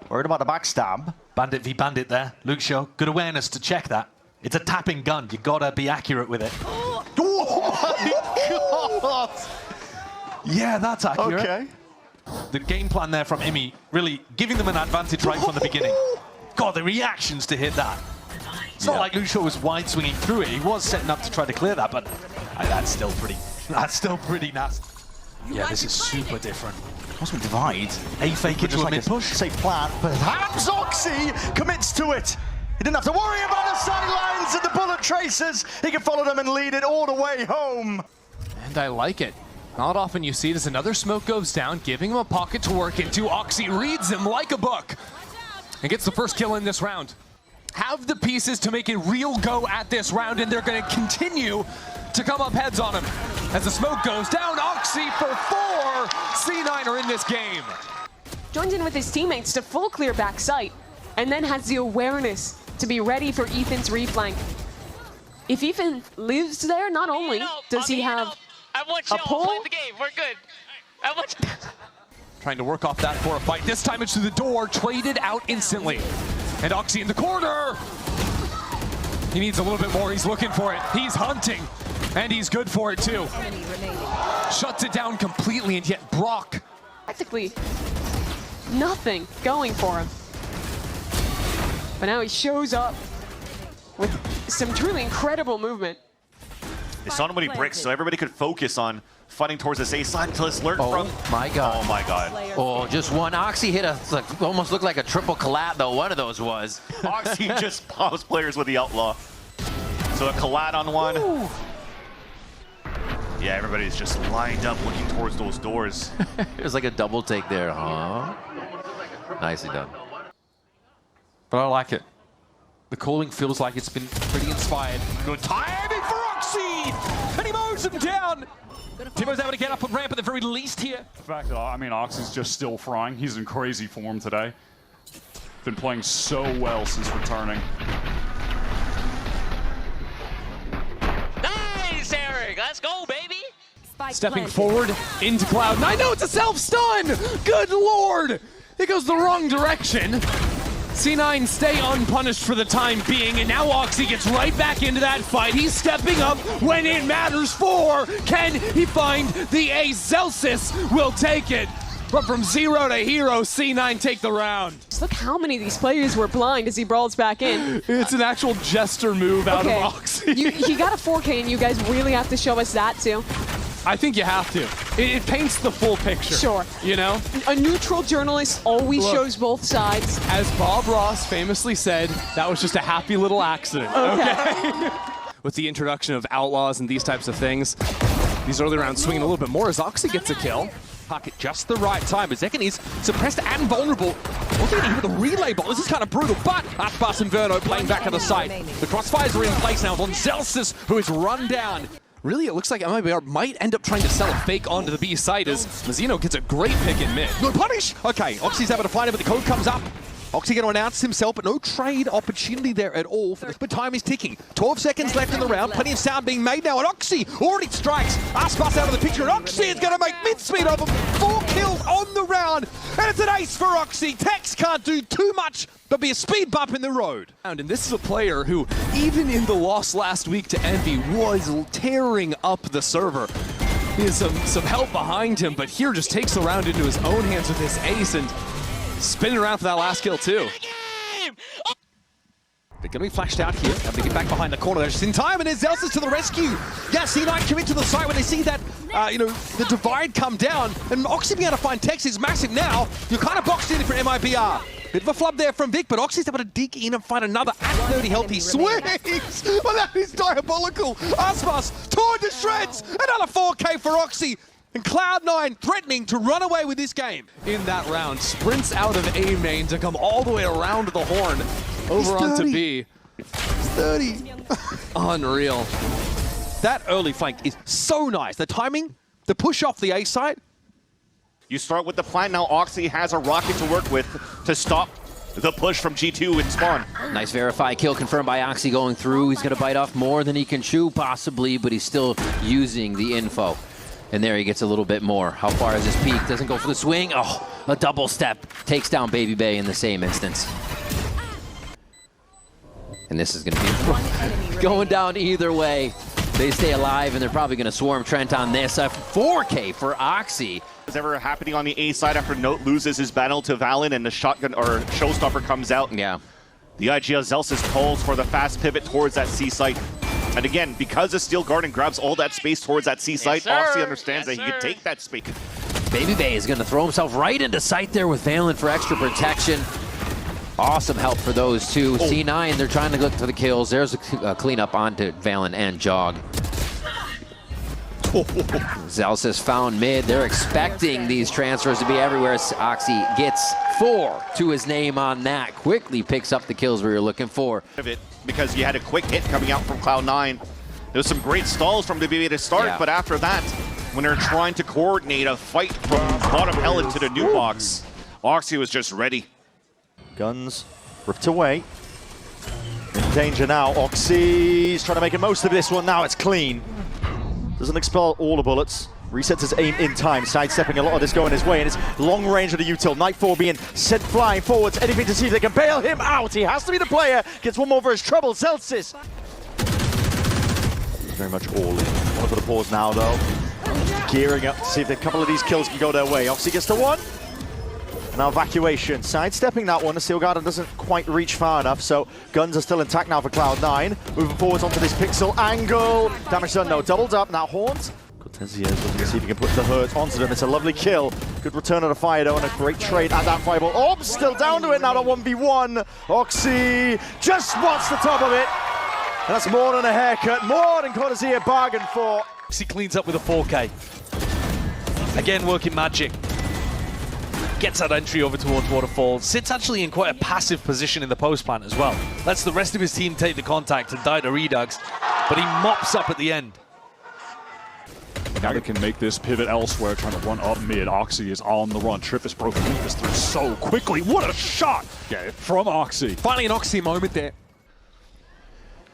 Worried about the backstab. Bandit v Bandit there. Luke Shaw, good awareness to check that. It's a tapping gun. You gotta be accurate with it. Oh my God! Yeah, that's accurate. Okay. The game plan there from Imi, really giving them an advantage right from the beginning. God, the reactions to hit that. It's not like Luke Shaw was wide swinging through it. He was setting up to try to clear that, but that's still pretty nasty. Yeah, this is super different. Cosmic Divide. A fake into a mid push. Safe plan, but perhaps OXY commits to it. He didn't have to worry about the sidelines and the bullet traces. He can follow them and lead it all the way home. And I like it. Not often you see it as another smoke goes down, giving him a pocket to work into. OXY reads him like a book and gets the first kill in this round. Have the pieces to make a real go at this round, and they're going to continue to come up heads on him. As the smoke goes down, OXY for 4. C9 are in this game. Joins in with his teammates to full clear backside, and then has the awareness to be ready for Ethan's reflank. If Ethan lives there, not only does he have a pull, the game. We're good. Trying to work off that for a fight. This time it's through the door, traded out instantly. And OXY in the corner. He needs a little bit more. He's looking for it. He's hunting. And he's good for it too. Shuts it down completely, and yet Brock. practically nothing going for him. But now he shows up with some truly incredible movement. They saw him when he bricks, so everybody could focus on fighting towards this A side until it's learned from. Oh my God. Oh my God. Oh, just one. OXY hit a, like, almost looked like a triple collab, though. One of those was. OXY just pops players with the Outlaw. So a collab on one. Ooh. Yeah, everybody's just lined up looking towards those doors. It was like a double take there, huh? Nicely done. But I like it. The calling feels like it's been pretty inspired. Good timing for OXY! And he mows him down! Timo's able to get up on ramp at the very least here. In fact, I mean, OXY's just still frying. He's in crazy form today. Been playing so well since returning. Nice, Eric. Let's go, baby. Stepping forward into Cloud9. No, it's a self-stun! Good lord! It goes the wrong direction. C9 stay unpunished for the time being, and now OXY gets right back into that fight. He's stepping up when it matters for. Can he find the ace? Celsius will take it. But from 0 to hero, C9 take the round. Just look how many of these players were blind as he brawls back in. It's an actual jester move out of OXY. He got a 4K, and you guys really have to show us that too. I think you have to. It paints the full picture. Sure. You know? A neutral journalist always shows both sides. As Bob Ross famously said, that was just a happy little accident. Okay. With the introduction of outlaws and these types of things, these early rounds swinging a little bit more as OXY gets a kill. Pocket just the right time. Zekin is suppressed and vulnerable. Also getting hit with a relay ball. This is kind of brutal, but Aspas and Verno playing back on the side. The crossfires are in place now on Celsius, who is run down. Really, it looks like MIBR might end up trying to sell a fake onto the B side as Mazzino gets a great pick in mid. Good punish! Okay, OXY's able to find it, but the code comes up. OXY going to announce himself, but no trade opportunity there at all. But time is ticking. 12 seconds left in the round. Plenty of sound being made now, and OXY already strikes. Aspas out of the picture, and OXY is going to make mid-speed of him. 4 kills on the round, and it's an ace for OXY. Tex can't do too much, but be a speed bump in the road. And this is a player who, even in the loss last week to Envy, was tearing up the server. He has some help behind him, but here just takes the round into his own hands with his ace and spinning around for that last kill too. They're going to be flashed out here. Have to get back behind the corner. They're just in time, and there's Zelsis to the rescue. Yeah, C9 commit to the site when they see that, the divide come down, and OXY being able to find Tex is massive now. You're kind of boxed in for MIBR. Bit of a flub there from Vic, but OXY's able to dig in and find another at 30 health. He swings! Well, that is diabolical. Aspas torn to shreds. Another 4K for OXY. And Cloud9 threatening to run away with this game. In that round, sprints out of A main to come all the way around the horn over onto B. He's 30. Unreal. That early flank is so nice. The timing, the push off the A side. You start with the plan. Now OXY has a rocket to work with to stop the push from G2 in spawn. Nice verify kill confirmed by OXY going through. He's going to bite off more than he can chew, possibly, but he's still using the info. And there he gets a little bit more. How far is his peak? Doesn't go for the swing. Oh, a double step, takes down Baby Bay in the same instance. And this is going to be going down either way. They stay alive, and they're probably going to swarm Trent on this. A 4K for Oxy. What's ever happening on the A side after Note loses his battle to Valen and the shotgun or showstopper comes out? Yeah. The IGL Zelsis calls for the fast pivot towards that C site. And again, because the Steel Garden grabs all that space towards that C site, Oxy understands that he can take that space. Baby Bay is going to throw himself right into sight there with Valen for extra protection. Awesome help for those two. C9, they're trying to look for the kills. There's a cleanup onto Valen and Jog. Zelsis found mid. They're expecting these transfers to be everywhere. Oxy gets 4 to his name on that. Quickly picks up the kills we were looking for. Because you had a quick hit coming out from Cloud9. There was some great stalls from the BB to start, but after that, when they're trying to coordinate a fight from bottom hell into the new box, Oxy was just ready. Guns ripped away. In danger now. Oxy's trying to make the most of this one. Now it's clean. Doesn't expel all the bullets. Resets his aim in time, sidestepping a lot of this going his way, and it's long range of the util. Nightfall being sent flying forwards, anything to see if they can bail him out. He has to be the player. Gets one more for his trouble. Zelsis. Very much all in. One for the pause now, though. Gearing up to see if a couple of these kills can go their way. Oxy gets to 1. Now evacuation, sidestepping that one. The Steel Garden doesn't quite reach far enough, so guns are still intact now for Cloud9. Moving forwards onto this pixel angle. Damage done, no, doubled up. Now Haunt. Cortezia looking to see if he can put the hurt onto them. It's a lovely kill. Good return of the fire though, and a great trade at that fireball. Oh, still down to it now, the 1v1. Oxy just spots the top of it. And that's more than a haircut, more than Cortezia bargained for. Oxy cleans up with a 4K. Again, working magic. Gets that entry over towards Waterfall. Sits actually in quite a passive position in the post plant as well. Lets the rest of his team take the contact and die to Redux, but he mops up at the end. Now they can make this pivot elsewhere, trying to run up mid. Oxy is on the run. Trip is broken this through so quickly. What a shot from Oxy. Finally an Oxy moment there.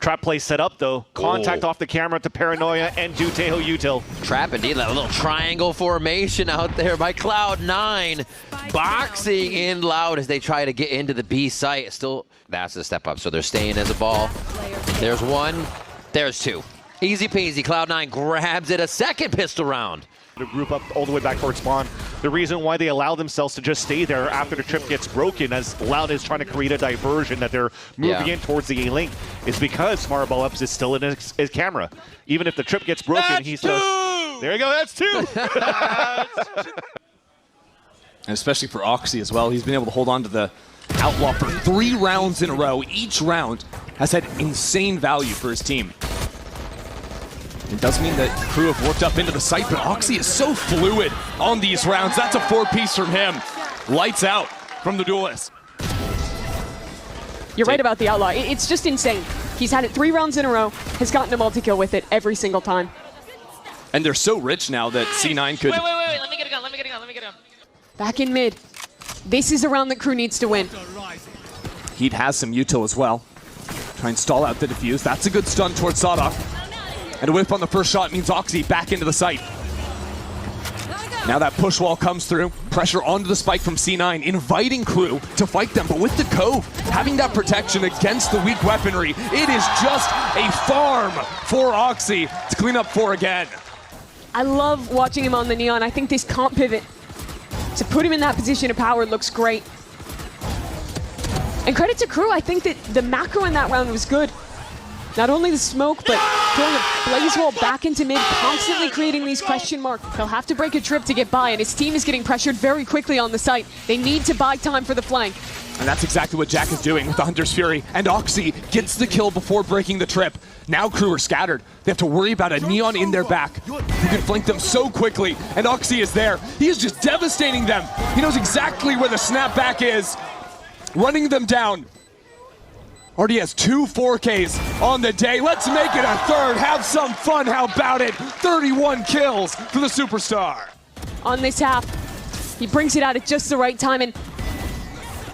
Trap play set up though. Contact off the camera to Paranoia and Duteho Util. Trap indeed, that little triangle formation out there by Cloud9. Boxing in Loud as they try to get into the B site. Still, that's a step up, so they're staying as a ball. There's 1, there's 2. Easy peasy, Cloud9 grabs it, a second pistol round. The group up all the way back towards spawn. The reason why they allow themselves to just stay there after the trip gets broken, as Loud is trying to create a diversion that they're moving in towards the A-Link, is because Fireball Ups is still in his camera. Even if the trip gets broken, he still... There you go, that's 2! And especially for Oxy as well, he's been able to hold on to the Outlaw for 3 rounds in a row. Each round has had insane value for his team. It does mean that crew have worked up into the site, but Oxy is so fluid on these rounds. That's a 4-piece from him. Lights out from the duelist. You're right about the Outlaw. It's just insane. He's had it 3 rounds in a row, has gotten a multi-kill with it every single time. And they're so rich now that C9 could... Wait, let me get a gun, let me get a gun. Back in mid. This is a round that crew needs to win. Heat has some util as well. Try and stall out the defuse. That's a good stun towards Sawdoff. And a whiff on the first shot means Oxy back into the site. Now that push wall comes through. Pressure onto the spike from C9, inviting crew to fight them. But with the Cove, having that protection against the weak weaponry, it is just a farm for Oxy to clean up 4 again. I love watching him on the Neon. I think this comp pivot to put him in that position of power looks great. And credit to crew, I think that the macro in that round was good. Not only the smoke, but throwing a blaze wall back into mid, constantly creating these question marks. They'll have to break a trip to get by, and his team is getting pressured very quickly on the site. They need to buy time for the flank. And that's exactly what Jack is doing with the Hunter's Fury. And Oxy gets the kill before breaking the trip. Now crew are scattered. They have to worry about a Neon in their back who can flank them so quickly. And Oxy is there. He is just devastating them. He knows exactly where the snapback is. Running them down. Already has 2 4Ks on the day. Let's make it a 3rd. Have some fun. How about it? 31 kills for the superstar. On this half, he brings it out at just the right time, and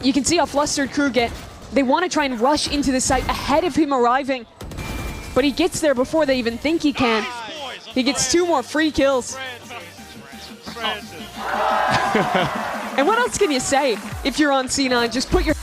you can see how flustered crew get. They want to try and rush into the site ahead of him arriving, but he gets there before they even think he can. He gets 2 more free kills. And what else can you say if you're on C9? Just put your